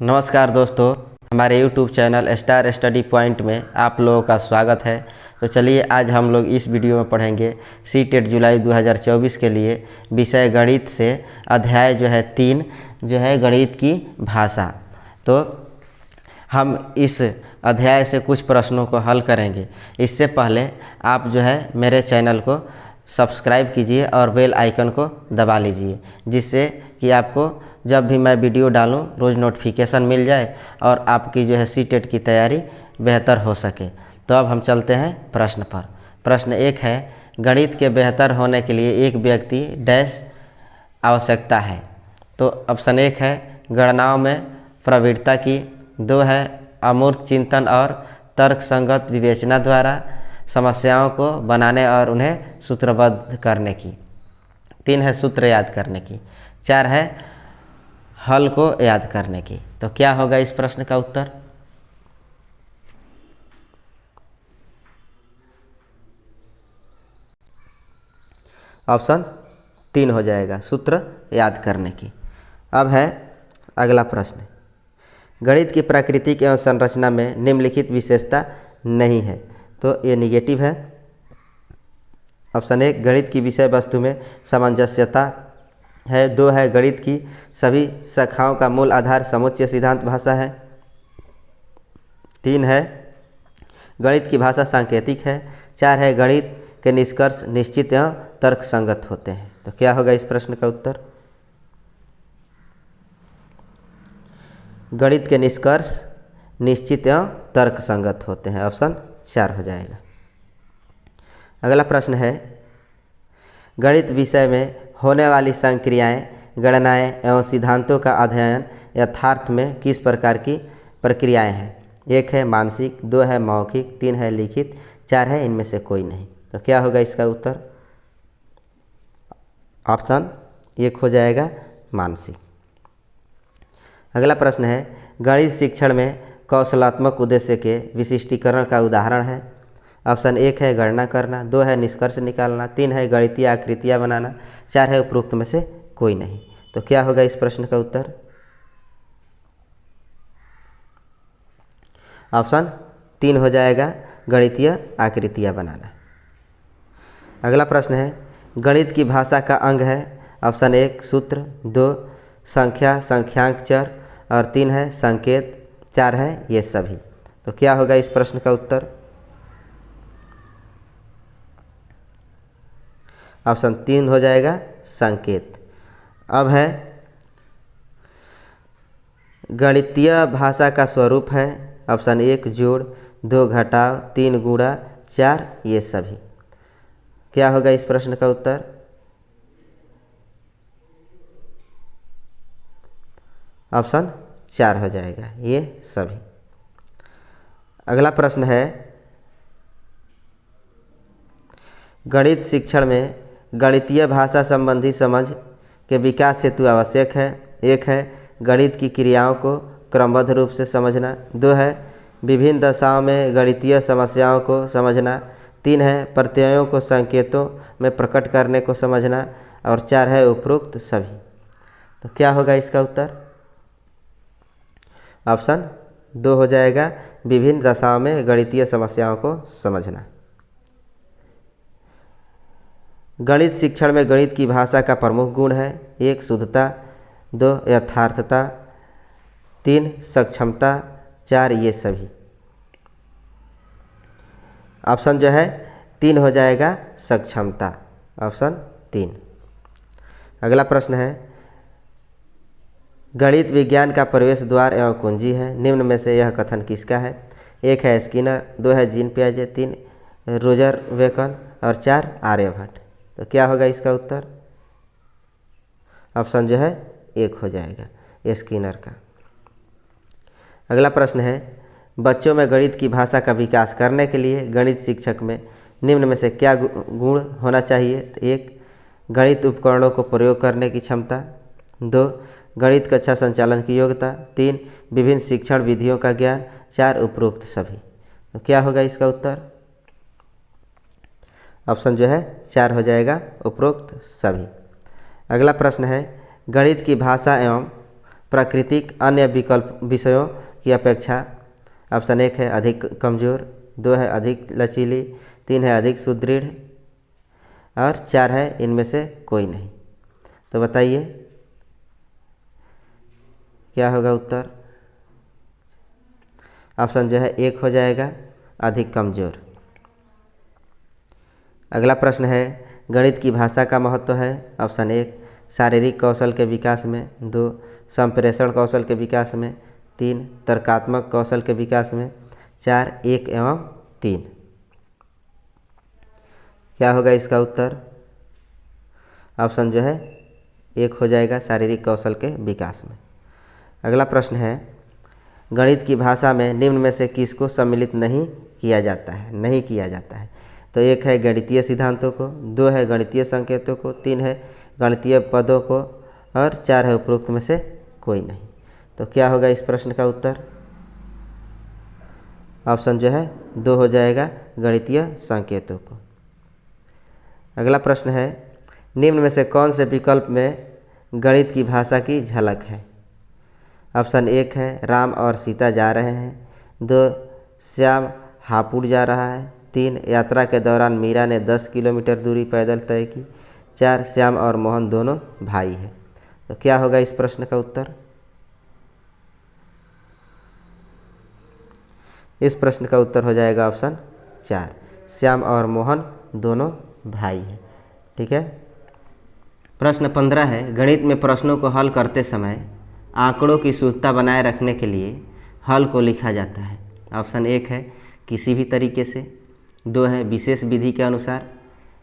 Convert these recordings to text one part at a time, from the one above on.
नमस्कार दोस्तों, हमारे YouTube channel star study point में आप लोगों का स्वागत है। तो चलिए आज हम लोग इस वीडियो में पढ़ेंगे सीटेट जुलाई 2024 के लिए विषय गणित से अध्याय जो है 3 जो है गणित की भाषा। तो हम इस अध्याय से कुछ प्रश्नों को हल करेंगे। इससे पहले आप जो है मेरे चैनल को सब्सक्राइब कीजिए और बेल आइकन को दबा लीजिए, जिससे कि आपको जब भी मैं वीडियो डालूं रोज़ नोटिफिकेशन मिल जाए और आपकी जो है सीटेट की तैयारी बेहतर हो सके। तो अब हम चलते हैं प्रश्न पर। प्रश्न 1 है, गणित के बेहतर होने के लिए एक व्यक्ति डैश आवश्यकता है। तो ऑप्शन 1 है गणनाओं में प्रवृत्ता की, 2 है अमूर्त चिंतन और तर्क संगत विवेचना द्वारा समस्याओं को बनाने और उन्हें सूत्रबद्ध करने की, 3 है सूत्र याद करने की, 4 है हल को याद करने की। तो क्या होगा इस प्रश्न का उत्तर? ऑप्शन 3 हो जाएगा, सूत्र याद करने की। अब है अगला प्रश्न, गणित की प्राकृतिक एवं संरचना में निम्नलिखित विशेषता नहीं है। तो ये निगेटिव है। ऑप्शन 1 गणित की विषय वस्तु में सामंजस्यता है, 2 है गणित की सभी शाखाओं का मूल आधार समुच्चय सिद्धांत भाषा है, 3 है गणित की भाषा सांकेतिक है, 4 है गणित के निष्कर्ष निश्चित एवं तर्क संगत होते हैं। तो क्या होगा इस प्रश्न का उत्तर? गणित के निष्कर्ष निश्चित एवं तर्क संगत होते हैं, ऑप्शन 4 हो जाएगा। अगला प्रश्न है, गणित विषय में होने वाली संक्रियाएं, गणनाएं एवं सिद्धांतों का अध्ययन यथार्थ में किस प्रकार की प्रक्रियाएं हैं? 1 है मानसिक, 2 है मौखिक, 3 है लिखित, 4 है इनमें से कोई नहीं। तो क्या होगा इसका उत्तर? ऑप्शन 1 हो जाएगा मानसिक। अगला प्रश्न है, गणित शिक्षण में कौशलात्मक उद्देश्य के विशिष्टीकरण का उदाहरण है। ऑप्शन 1 है गणना करना, 2 है निष्कर्ष निकालना, 3 है गणितीय आकृतियाँ बनाना, 4 है उपरोक्त में से कोई नहीं। तो क्या होगा इस प्रश्न का उत्तर? ऑप्शन 3 हो जाएगा, गणितीय आकृतियाँ बनाना। अगला प्रश्न है, गणित की भाषा का अंग है। ऑप्शन 1 सूत्र, 2 संख्या संख्यांक चर और 3 है संकेत, 4 है ये सभी। तो क्या होगा इस प्रश्न का उत्तर? ऑप्शन 3 हो जाएगा संकेत। अब है गणितीय भाषा का स्वरूप है। ऑप्शन 1 जोड़, 2 घटाव, 3 गुणा, 4 ये सभी। क्या होगा इस प्रश्न का उत्तर? ऑप्शन 4 हो जाएगा, ये सभी। अगला प्रश्न है, गणित शिक्षण में गणितीय भाषा संबंधी समझ के विकास हेतु आवश्यक है। 1 है गणित की क्रियाओं को क्रमबद्ध रूप से समझना, 2 है विभिन्न दशाओं में गणितीय समस्याओं को समझना, 3 है प्रत्ययों को संकेतों में प्रकट करने को समझना और 4 है उपरोक्त सभी। तो क्या होगा इसका उत्तर? ऑप्शन 2 हो जाएगा, विभिन्न दशाओं में गणितीय समस्याओं को समझना। गणित शिक्षण में गणित की भाषा का प्रमुख गुण है। 1 शुद्धता, 2 यथार्थता, 3 सक्षमता, 4 ये सभी। ऑप्शन जो है 3 हो जाएगा सक्षमता, ऑप्शन 3। अगला प्रश्न है, गणित विज्ञान का प्रवेश द्वार एवं कुंजी है, निम्न में से यह कथन किसका है? 1 है स्किनर, 2 है जीन पियाजे, 3 रोजर बेकन और 4 आर्यभट्ट। तो क्या होगा इसका उत्तर? ऑप्शन जो है 1 हो जाएगा स्किनर का। अगला प्रश्न है, बच्चों में गणित की भाषा का विकास करने के लिए गणित शिक्षक में निम्न में से क्या गुण होना चाहिए? 1 गणित उपकरणों को प्रयोग करने की क्षमता, 2 गणित कक्षा संचालन की योग्यता, 3 विभिन्न शिक्षण विधियों का ज्ञान, 4 उपरोक्त सभी। तो क्या होगा इसका उत्तर? ऑप्शन जो है 4 हो जाएगा, उपरोक्त सभी। अगला प्रश्न है, गणित की भाषा एवं प्राकृतिक अन्य विकल्प विषयों की अपेक्षा? ऑप्शन 1 है अधिक कमज़ोर, 2 है अधिक लचीली, 3 है अधिक सुदृढ़ और 4 है इनमें से कोई नहीं। तो बताइए क्या होगा उत्तर? ऑप्शन जो है 1 हो जाएगा अधिक कमज़ोर। अगला प्रश्न है गणित की भाषा का महत्व है। ऑप्शन 1 शारीरिक कौशल के विकास में, 2 संप्रेषण कौशल के विकास में, 3 तर्कात्मक कौशल के विकास में, 4 1 एवं 3। क्या होगा इसका उत्तर? ऑप्शन जो है 1 हो जाएगा शारीरिक कौशल के विकास में। अगला प्रश्न है गणित की भाषा में निम्न में से किसको सम्मिलित नहीं किया जाता है? तो 1 है गणितीय सिद्धांतों को, 2 है गणितीय संकेतों को, 3 है गणितीय पदों को और 4 है उपरोक्त में से कोई नहीं। तो क्या होगा इस प्रश्न का उत्तर? ऑप्शन जो है 2 हो जाएगा गणितीय संकेतों को। अगला प्रश्न है निम्न में से कौन से विकल्प में गणित की भाषा की झलक है? ऑप्शन 1 है राम और सीता जा रहे हैं, 2 श्याम हापुड़ जा रहा है, 3 यात्रा के दौरान मीरा ने 10 किलोमीटर दूरी पैदल तय की, 4 श्याम और मोहन दोनों भाई हैं। तो क्या होगा इस प्रश्न का उत्तर? इस प्रश्न का उत्तर हो जाएगा ऑप्शन 4 श्याम और मोहन दोनों भाई हैं। ठीक है। प्रश्न 15 है गणित में प्रश्नों को हल करते समय आंकड़ों की शुद्धता बनाए रखने के लिए हल को लिखा जाता है। ऑप्शन 1 है किसी भी तरीके से, 2 है विशेष विधि के अनुसार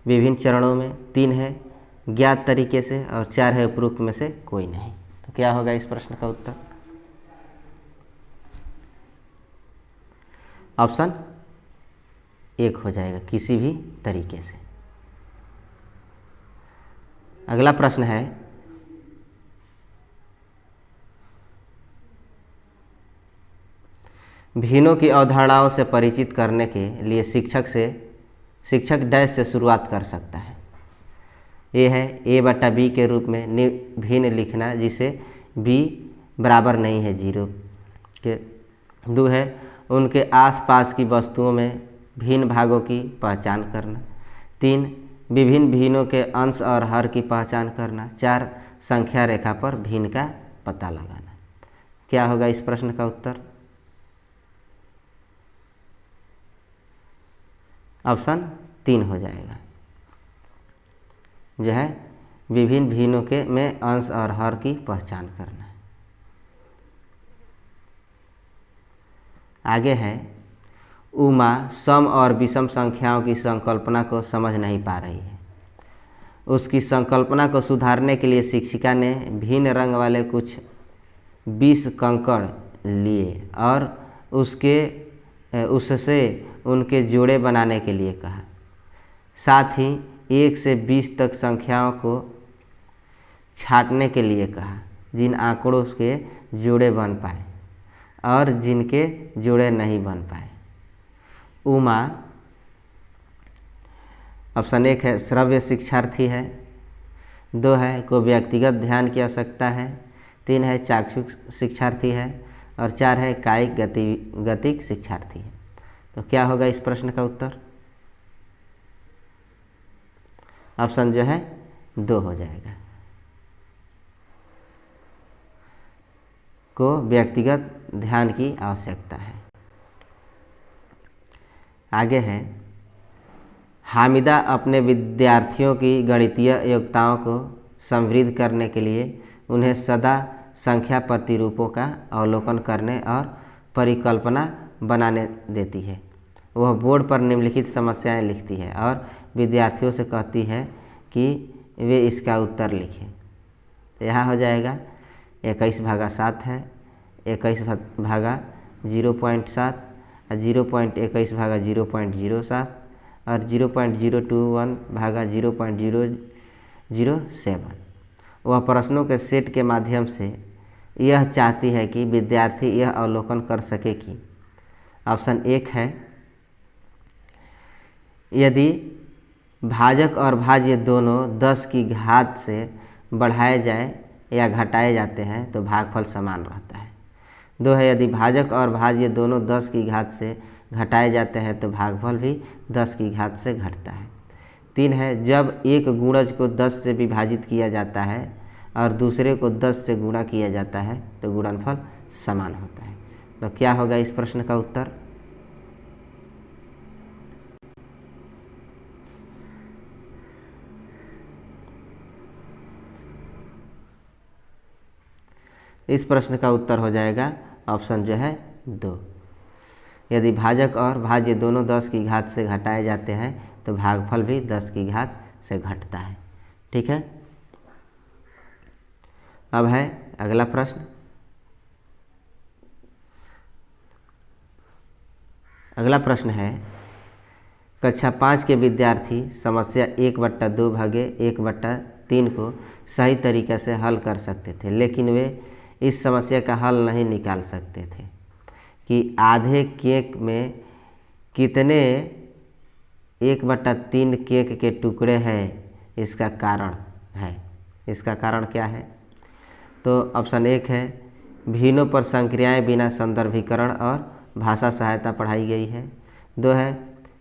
विभिन्न चरणों में, 3 है ज्ञात तरीके से और 4 है उपरोक्त में से कोई नहीं। तो क्या होगा इस प्रश्न का उत्तर? ऑप्शन 1 हो जाएगा किसी भी तरीके से। अगला प्रश्न है भिन्नों की अवधारणाओं से परिचित करने के लिए शिक्षक डैश से शुरुआत कर सकता है। ये है a/b के रूप में भिन्न लिखना जिसे b बराबर नहीं है 0 के। 2 है उनके आसपास की वस्तुओं में भिन्न भागों की पहचान करना। 3 विभिन्न भिन्नों के अंश और हर की पहचान करना। 4 संख्या रेखा पर भिन्न का पता लगाना। क्या होगा इस प्रश्न का उत्तर? ऑप्शन 3 हो जाएगा जो है विभिन्न भिन्नों के में अंश और हर की पहचान करना। आगे है उमा सम और विषम संख्याओं की संकल्पना को समझ नहीं पा रही है। उसकी संकल्पना को सुधारने के लिए शिक्षिका ने भिन्न रंग वाले कुछ 20 कंकड़ लिए और उससे उनके जोड़े बनाने के लिए कहा। साथ ही 1 से 20 तक संख्याओं को छांटने के लिए कहा जिन आंकड़ों के जोड़े बन पाए और जिनके जोड़े नहीं बन पाए। उमा ऑप्शन 1 है श्रव्य शिक्षार्थी है, 2 है को व्यक्तिगत ध्यान की आवश्यकता है, 3 है चाक्षुष शिक्षार्थी है और 4 है कायिक गतिक शिक्षार्थी है। तो क्या होगा इस प्रश्न का उत्तर? ऑप्शन जो है 2 हो जाएगा को व्यक्तिगत ध्यान की आवश्यकता है। आगे है हामिदा अपने विद्यार्थियों की गणितीय योग्यताओं को समृद्ध करने के लिए उन्हें सदा संख्या प्रतिरूपों का अवलोकन करने और परिकल्पना बनाने देती है। वह बोर्ड पर निम्नलिखित समस्याएं लिखती है और विद्यार्थियों से कहती है कि वे इसका उत्तर लिखें। तो यहाँ हो जाएगा 21/7 है, 21/0.7 और 0.21/0.07 और 0.021/0.007। वह प्रश्नों के सेट के माध्यम से यह चाहती है कि विद्यार्थी यह अवलोकन कर सके कि ऑप्शन 1 है यदि भाजक और भाज्य दोनों 10 की घात से बढ़ाए जाए या घटाए जाते हैं तो भागफल समान रहता है। 2 है यदि भाजक और भाज्य दोनों 10 की घात से घटाए जाते हैं तो भागफल भी 10 की घात से घटता है। 3 है जब एक गुणज को 10 से विभाजित किया जाता है और दूसरे को 10 से गुणा किया जाता है तो गुणनफल समान होता है। तो क्या होगा इस प्रश्न का उत्तर? इस प्रश्न का उत्तर हो जाएगा ऑप्शन जो है 2। यदि भाजक और भाज्य दोनों 10 की घात से घटाए जाते हैं तो भागफल भी 10 की घात से घटता है। ठीक है। अब है अगला प्रश्न। अगला प्रश्न है कक्षा 5 के विद्यार्थी समस्या 1/2 भागे 1/3 को सही तरीके से हल कर सकते थे, लेकिन वे इस समस्या का हल नहीं निकाल सकते थे कि आधे केक में कितने 1/3 केक के टुकड़े हैं। इसका कारण है, इसका कारण क्या है? तो ऑप्शन 1 है भिन्नों पर संक्रियाएं बिना संदर्भीकरण और भाषा सहायता पढ़ाई गई है। 2 है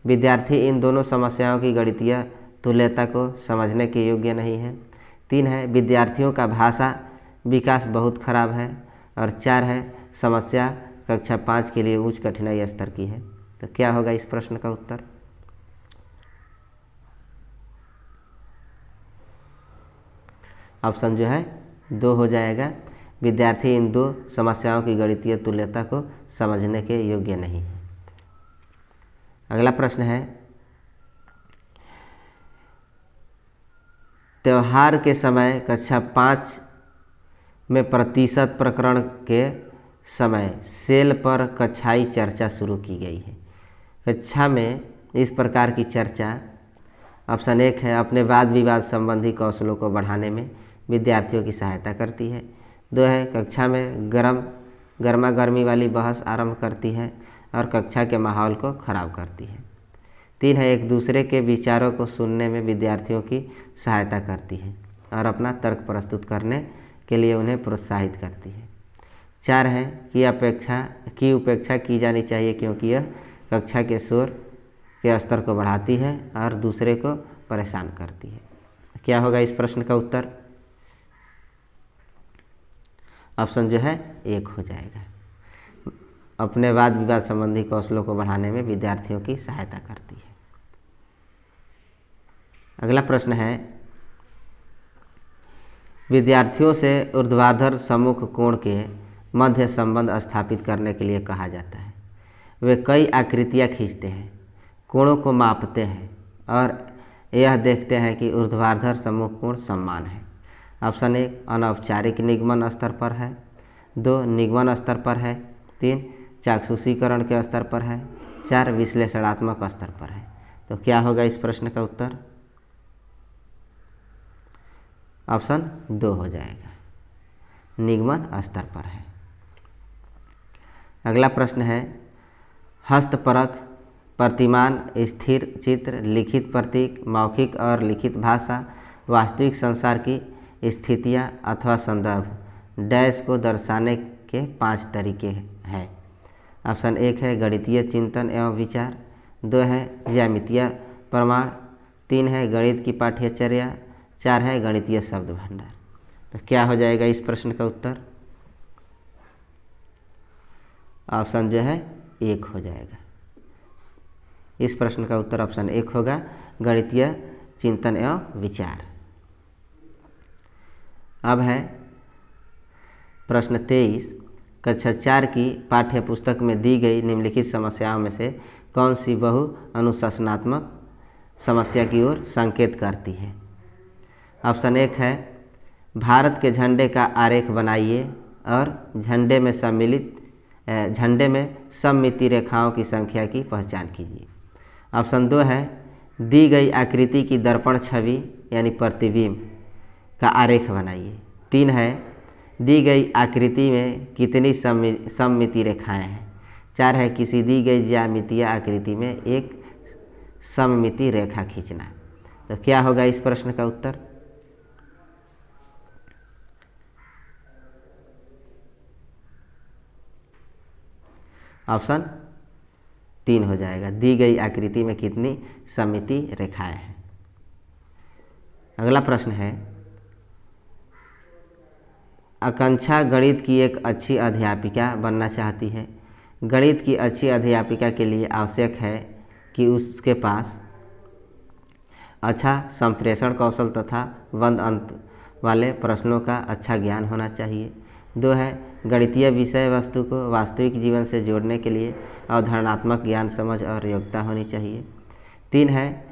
विद्यार्थी इन दोनों समस्याओं की गणितीय तुल्यता को समझने के योग्य नहीं है। 3 है विद्यार्थियों का भाषा विकास बहुत खराब है। और 4 है समस्या कक्षा 5 के लिए उच्च कठिनाई स्तर की है। तो क्या होगा इस प्रश्न का उत्तर? ऑप्शन जो है 2 हो जाएगा, विद्यार्थी इन 2 समस्याओं की गणितीय तुल्यता को समझने के योग्य नहीं है। अगला प्रश्न है त्यौहार के समय कक्षा 5 में प्रतिशत प्रकरण के समय सेल पर कक्षाई चर्चा शुरू की गई है। कक्षा में इस प्रकार की चर्चा ऑप्शन 1 है अपने वाद विवाद संबंधी कौशलों को बढ़ाने में विद्यार्थियों की सहायता करती है। 2 है कक्षा में गर्मा गर्मी वाली बहस आरंभ करती है और कक्षा के माहौल को खराब करती है। 3 है एक दूसरे के विचारों को सुनने में विद्यार्थियों की सहायता करती है और अपना तर्क प्रस्तुत करने के लिए उन्हें प्रोत्साहित करती है। 4 है कि उपेक्षा की जानी चाहिए क्योंकि यह कक्षा के शोर के स्तर को बढ़ाती है और दूसरे को परेशान करती है। क्या होगा इस प्रश्न का उत्तर? ऑप्शन जो है 1 हो जाएगा, अपने वाद विवाद संबंधी कौशलों को बढ़ाने में विद्यार्थियों की सहायता करती है। अगला प्रश्न है विद्यार्थियों से ऊर्ध्वाधर सम्मुख कोण के मध्य संबंध स्थापित करने के लिए कहा जाता है। वे कई आकृतियाँ खींचते हैं, कोणों को मापते हैं और यह देखते हैं कि ऊर्ध्वाधर सम्मुख कोण समान है। ऑप्शन 1 अनौपचारिक निगमन स्तर पर है। 2 निगमन स्तर पर है। 3 चाक्षुषीकरण के स्तर पर है। 4 विश्लेषणात्मक स्तर पर है। तो क्या होगा इस प्रश्न का उत्तर? ऑप्शन 2 हो जाएगा, निगमन स्तर पर है। अगला प्रश्न है हस्तपरक, प्रतिमान, स्थिर चित्र, लिखित प्रतीक, मौखिक और लिखित भाषा, वास्तविक संसार की स्थितियाँ अथवा संदर्भ डैश को दर्शाने के 5 तरीके हैं। ऑप्शन 1 है गणितीय चिंतन एवं विचार। 2 है ज्यामितीय प्रमाण। 3 है गणित की पाठ्यचर्या। 4 है गणितीय शब्द भंडार। तो क्या हो जाएगा इस प्रश्न का उत्तर? ऑप्शन जो है 1 हो जाएगा। इस प्रश्न का उत्तर ऑप्शन 1 होगा, गणितीय चिंतन एवं विचार। अब है प्रश्न 23 कक्षा 4 की पाठ्य पुस्तक में दी गई निम्नलिखित समस्याओं में से कौन सी बहु अनुशासनात्मक समस्या की ओर संकेत करती है? ऑप्शन 1 है भारत के झंडे का आरेख बनाइए और झंडे में सममिति रेखाओं की संख्या की पहचान कीजिए। ऑप्शन 2 है दी गई आकृति की दर्पण छवि यानी प्रतिबिंब का आरेख बनाइए। 3 है दी गई आकृति में कितनी सममिति रेखाएं हैं। 4 है किसी दी गई ज्यामितीय आकृति में एक सममिति रेखा खींचना। तो क्या होगा इस प्रश्न का उत्तर? ऑप्शन 3 हो जाएगा। दी गई आकृति में कितनी सममिति रेखाएं हैं। अगला प्रश्न है, आकांक्षा गणित की एक अच्छी अध्यापिका बनना चाहती है। गणित की अच्छी अध्यापिका के लिए आवश्यक है कि उसके पास अच्छा संप्रेषण कौशल तथा बंद अंत वाले प्रश्नों का अच्छा ज्ञान होना चाहिए। 2 है, गणितीय विषय वस्तु को वास्तविक जीवन से जोड़ने के लिए अवधारणात्मक ज्ञान, समझ और योग्यता होनी चाहिए। 3 है,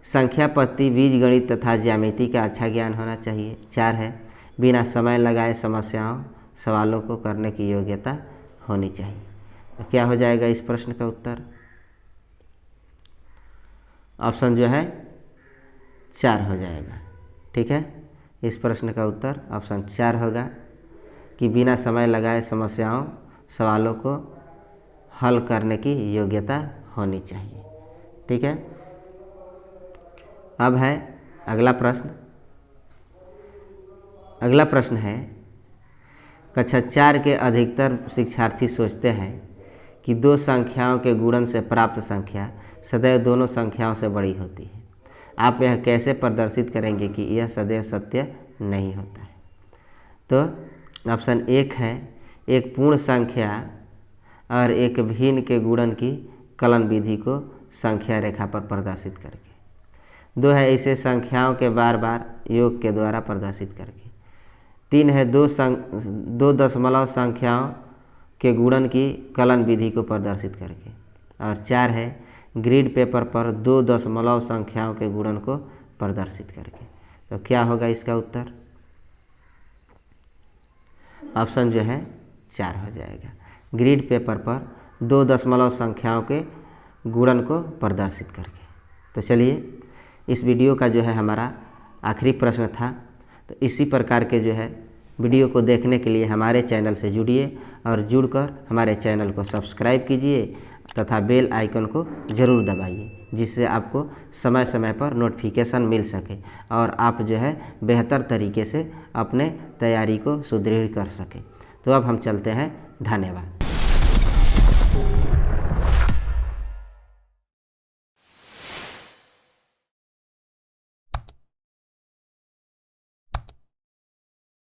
संख्या पत्ती, बीजगणित तथा ज्यामिति का अच्छा ज्ञान होना चाहिए। 4 है, बिना समय लगाए सवालों को करने की योग्यता होनी चाहिए। तो क्या हो जाएगा इस प्रश्न का उत्तर? ऑप्शन जो है 4 हो जाएगा। ठीक है, इस प्रश्न का उत्तर ऑप्शन 4 होगा कि बिना समय लगाए सवालों को हल करने की योग्यता होनी चाहिए। ठीक है, अब है अगला प्रश्न। अगला प्रश्न है, कक्षा 4 के अधिकतर शिक्षार्थी सोचते हैं कि 2 संख्याओं के गुणन से प्राप्त संख्या सदैव दोनों संख्याओं से बड़ी होती है। आप यह कैसे प्रदर्शित करेंगे कि यह सदैव सत्य नहीं होता है? तो ऑप्शन 1 है, एक पूर्ण संख्या और एक भिन्न के गुणन की कलन विधि को संख्या रेखा पर प्रदर्शित करके। 2 है, इसे संख्याओं के बार बार योग के द्वारा प्रदर्शित करके। 3 है, दो दशमलव संख्याओं के गुणन की कलन विधि को प्रदर्शित करके। और 4 है, ग्रिड पेपर पर 2 दशमलव संख्याओं के गुणन को प्रदर्शित करके। तो क्या होगा इसका उत्तर? ऑप्शन जो है 4 हो जाएगा। ग्रिड पेपर पर 2 दशमलव संख्याओं के गुणन को प्रदर्शित करके। तो चलिए, इस वीडियो का जो है हमारा आखिरी प्रश्न था। तो इसी प्रकार के जो है वीडियो को देखने के लिए हमारे चैनल से जुड़िए और जुड़कर हमारे चैनल को सब्सक्राइब कीजिए तथा बेल आइकन को ज़रूर दबाइए, जिससे आपको समय समय पर नोटिफिकेशन मिल सके और आप जो है बेहतर तरीके से अपने तैयारी को सुदृढ़ कर सकें। तो अब हम चलते हैं। धन्यवाद।